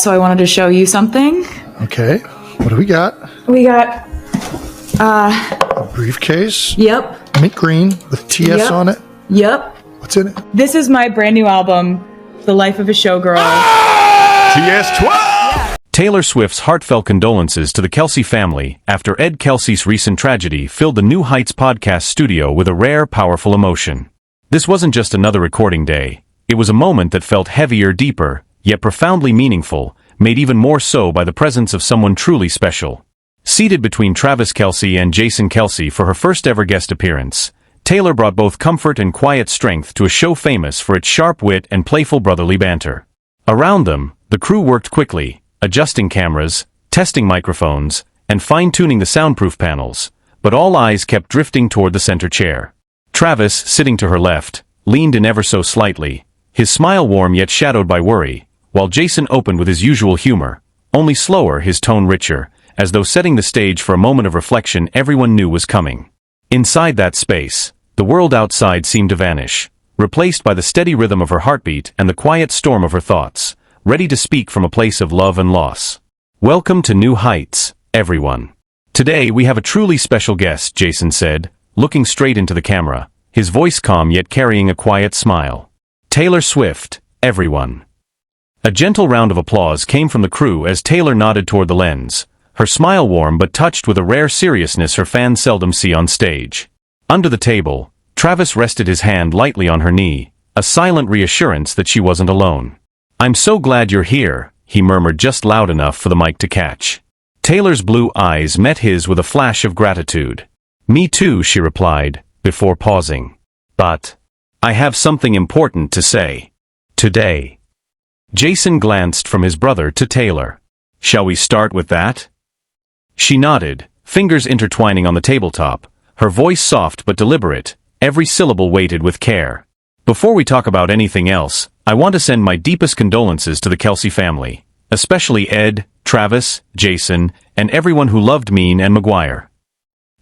so I wanted to show you something. Okay, what do we got? We got, A briefcase. yep, Mint green with TS Yep. on it. yep. What's in it? This is my brand new album, The Life of a Showgirl. TS12! Taylor Swift's heartfelt condolences to the Kelce family after Ed Kelce's recent tragedy filled the New Heights podcast studio with a rare, powerful emotion. This wasn't just another recording day. It was a moment that felt heavier, deeper, yet profoundly meaningful, made even more so by the presence of someone truly special. Seated between Travis Kelce and Jason Kelce for her first ever guest appearance, Taylor brought both comfort and quiet strength to a show famous for its sharp wit and playful brotherly banter. Around them, the crew worked quickly, adjusting cameras, testing microphones, and fine-tuning the soundproof panels, but all eyes kept drifting toward the center chair. Travis, sitting to her left, leaned in ever so slightly, his smile warm yet shadowed by worry, while Jason opened with his usual humor, only slower, his tone richer, as though setting the stage for a moment of reflection everyone knew was coming. Inside that space, the world outside seemed to vanish, replaced by the steady rhythm of her heartbeat and the quiet storm of her thoughts, ready to speak from a place of love and loss. Welcome to New Heights, everyone. Today we have a truly special guest, Jason said, looking straight into the camera, his voice calm yet carrying a quiet smile. Taylor Swift, everyone. A gentle round of applause came from the crew as Taylor nodded toward the lens, her smile warm but touched with a rare seriousness her fans seldom see on stage. Under the table, Travis rested his hand lightly on her knee, a silent reassurance that she wasn't alone. "I'm so glad you're here," he murmured just loud enough for the mic to catch. Taylor's blue eyes met his with a flash of gratitude. "Me too," she replied, before pausing. "But I have something important to say. Today." Jason glanced from his brother to Taylor. "Shall we start with that?" She nodded, fingers intertwining on the tabletop, her voice soft but deliberate, every syllable weighted with care. "Before we talk about anything else, I want to send my deepest condolences to the Kelce family, especially Ed, Travis, Jason, and everyone who loved Mean and McGuire."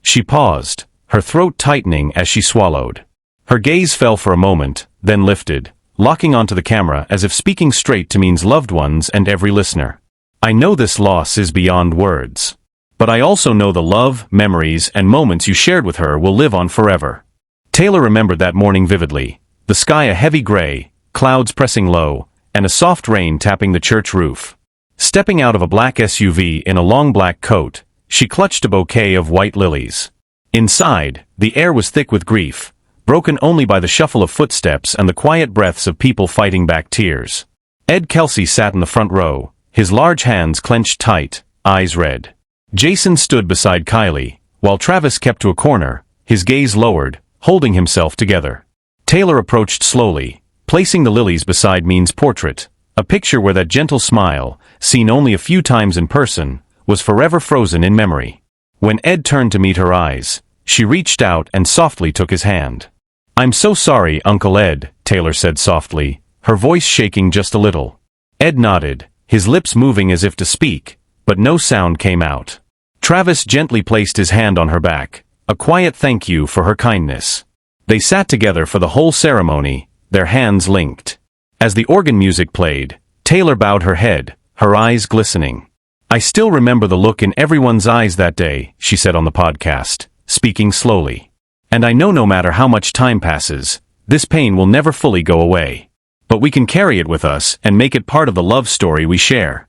She paused, her throat tightening as she swallowed. Her gaze fell for a moment, then lifted, locking onto the camera as if speaking straight to Mean's loved ones and every listener. "I know this loss is beyond words. But I also know the love, memories, and moments you shared with her will live on forever." Taylor remembered that morning vividly, the sky a heavy gray, clouds pressing low, and a soft rain tapping the church roof. Stepping out of a black SUV in a long black coat, she clutched a bouquet of white lilies. Inside, the air was thick with grief, broken only by the shuffle of footsteps and the quiet breaths of people fighting back tears. Ed Kelce sat in the front row, his large hands clenched tight, eyes red. Jason stood beside Kylie, while Travis kept to a corner, his gaze lowered, holding himself together. Taylor approached slowly, placing the lilies beside Mean's portrait, a picture where that gentle smile, seen only a few times in person, was forever frozen in memory. When Ed turned to meet her eyes, she reached out and softly took his hand. "I'm so sorry, Uncle Ed," Taylor said softly, her voice shaking just a little. Ed nodded, his lips moving as if to speak, but no sound came out. Travis gently placed his hand on her back, a quiet thank you for her kindness. They sat together for the whole ceremony, their hands linked. As the organ music played, Taylor bowed her head, her eyes glistening. "I still remember the look in everyone's eyes that day," she said on the podcast, speaking slowly. "And I know no matter how much time passes, this pain will never fully go away. But we can carry it with us and make it part of the love story we share."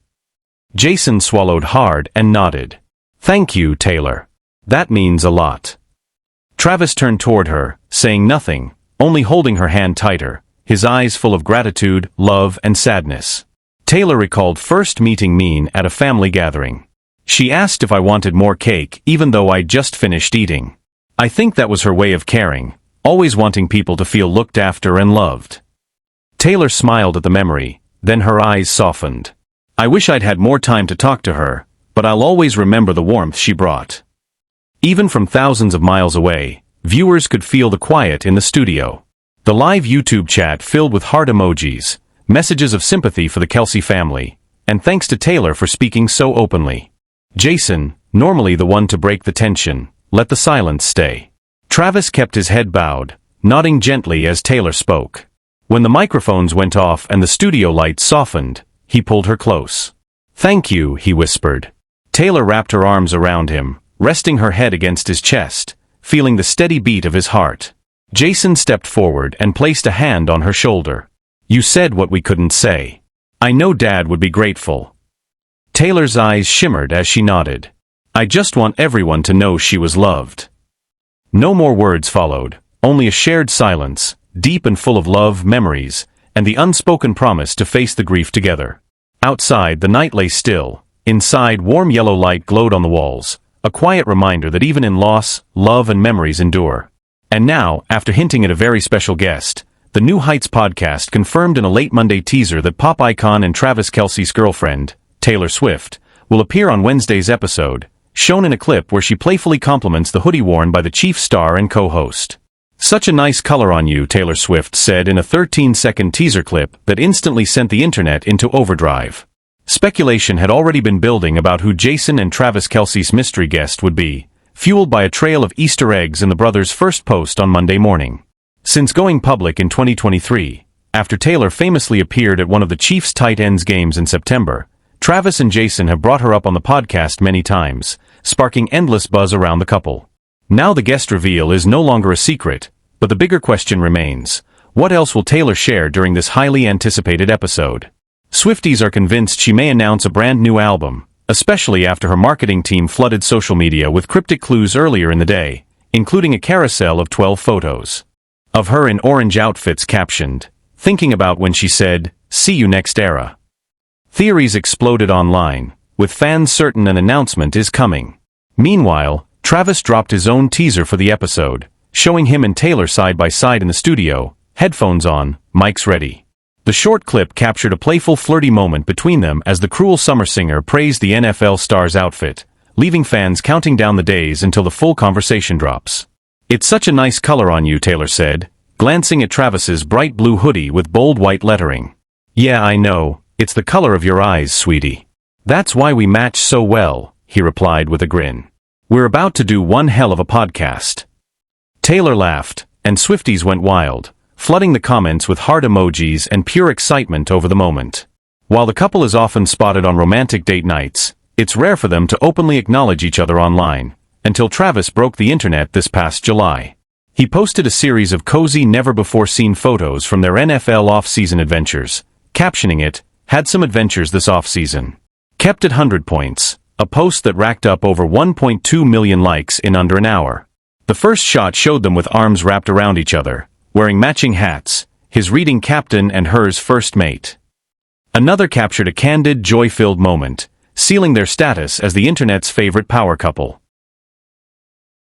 Jason swallowed hard and nodded. "Thank you, Taylor. That means a lot." Travis turned toward her, saying nothing, only holding her hand tighter, his eyes full of gratitude, love, and sadness. Taylor recalled first meeting Mean at a family gathering. She asked if I wanted more cake even though I'd just finished eating. I think that was her way of caring, always wanting people to feel looked after and loved. Taylor smiled at the memory, then her eyes softened. "I wish I'd had more time to talk to her, but I'll always remember the warmth she brought." Even from thousands of miles away, viewers could feel the quiet in the studio. The live YouTube chat filled with heart emojis, messages of sympathy for the Kelce family, and thanks to Taylor for speaking so openly. Jason, normally the one to break the tension, let the silence stay. Travis kept his head bowed, nodding gently as Taylor spoke. When the microphones went off and the studio lights softened, he pulled her close. "Thank you," he whispered. Taylor wrapped her arms around him, resting her head against his chest, feeling the steady beat of his heart. Jason stepped forward and placed a hand on her shoulder. "You said what we couldn't say. I know Dad would be grateful." Taylor's eyes shimmered as she nodded. "I just want everyone to know she was loved." No more words followed, only a shared silence, deep and full of love, memories, and the unspoken promise to face the grief together. Outside, the night lay still. Inside, warm yellow light glowed on the walls, a quiet reminder that even in loss, love and memories endure. And now, after hinting at a very special guest, the New Heights podcast confirmed in a late Monday teaser that pop icon and Travis Kelce's girlfriend, Taylor Swift, will appear on Wednesday's episode, shown in a clip where she playfully compliments the hoodie worn by the Chiefs star and co-host. "Such a nice color on you," Taylor Swift said in a 13-second teaser clip that instantly sent the internet into overdrive. Speculation had already been building about who Jason and Travis Kelce's mystery guest would be, fueled by a trail of Easter eggs in the brothers' first post on Monday morning. Since going public in 2023, after Taylor famously appeared at one of the Chiefs' tight ends games in September, Travis and Jason have brought her up on the podcast many times, sparking endless buzz around the couple. Now the guest reveal is no longer a secret, but the bigger question remains: what else will Taylor share during this highly anticipated episode? Swifties are convinced she may announce a brand new album, especially after her marketing team flooded social media with cryptic clues earlier in the day, including a carousel of 12 photos of her in orange outfits captioned, "Thinking about when she said, 'See you next era.'" Theories exploded online, with fans certain an announcement is coming. Meanwhile, Travis dropped his own teaser for the episode, showing him and Taylor side by side in the studio, headphones on, mics ready. The short clip captured a playful, flirty moment between them as the cruel summer singer praised the NFL star's outfit, leaving fans counting down the days until the full conversation drops. "It's such a nice color on you," Taylor said, glancing at Travis's bright blue hoodie with bold white lettering. "Yeah, I know, it's the color of your eyes, sweetie. That's why we match so well," he replied with a grin. "We're about to do one hell of a podcast." Taylor laughed, and Swifties went wild, flooding the comments with heart emojis and pure excitement over the moment. While the couple is often spotted on romantic date nights, it's rare for them to openly acknowledge each other online, until Travis broke the internet this past July. He posted a series of cozy, never-before-seen photos from their NFL off-season adventures, captioning it, "Had some adventures this off-season. Kept at 100 points, a post that racked up over 1.2 million likes in under an hour. The first shot showed them with arms wrapped around each other, wearing matching hats, his reading captain and hers first mate. Another captured a candid, joy-filled moment, sealing their status as the internet's favorite power couple.